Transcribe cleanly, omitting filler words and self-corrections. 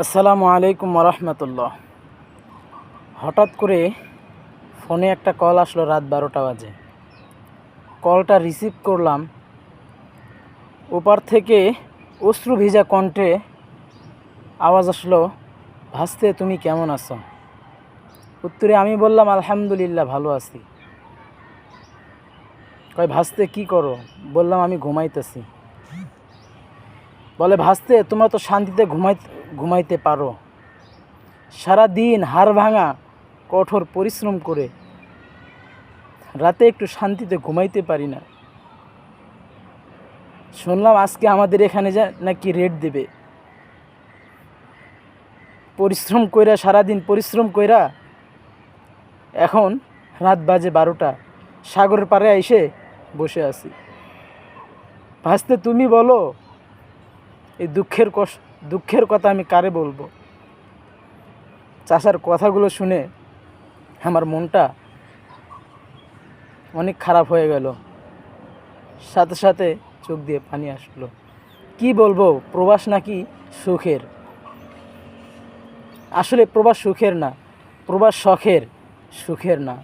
আসসালামু আলাইকুম রহমতুল্লাহ। হঠাৎ করে ফোনে একটা কল আসলো, রাত 12টা বাজে। কলটা রিসিভ করলাম। ওপার থেকে অশ্রু ভিজা কণ্ঠে আওয়াজ আসলো, ভাসতে তুমি কেমন আছো? উত্তরে আমি বললাম, আলহামদুলিল্লাহ ভালো আছি। কয়, ভাসতে কি করো? বললাম, আমি ঘুমাইতেছি। বলে, ভাসতে তোমরা তো শান্তিতে ঘুমাইতে পারো, সারা দিন হাড় ভাঙা কঠোর পরিশ্রম করে রাতে একটু শান্তিতে ঘুমাইতে পারি না। শুনলাম আজকে আমাদের এখানে নাকি রেট দেবে। পরিশ্রম কইরা, সারাদিন পরিশ্রম কইরা এখন রাত বাজে 12টা, সাগরের পাড়ে এসে বসে আছি। ভাসতে তুমি বলো, এই দুঃখের কথা আমি কারে বলবো? চাচার কথাগুলো শুনে আমার মনটা অনেক খারাপ হয়ে গেল, সাথে সাথে চোখ দিয়ে পানি আসলো। কি বলবো, প্রবাস নাকি সুখের? আসলে প্রবাস সুখের না, প্রবাস শখের, সুখের না।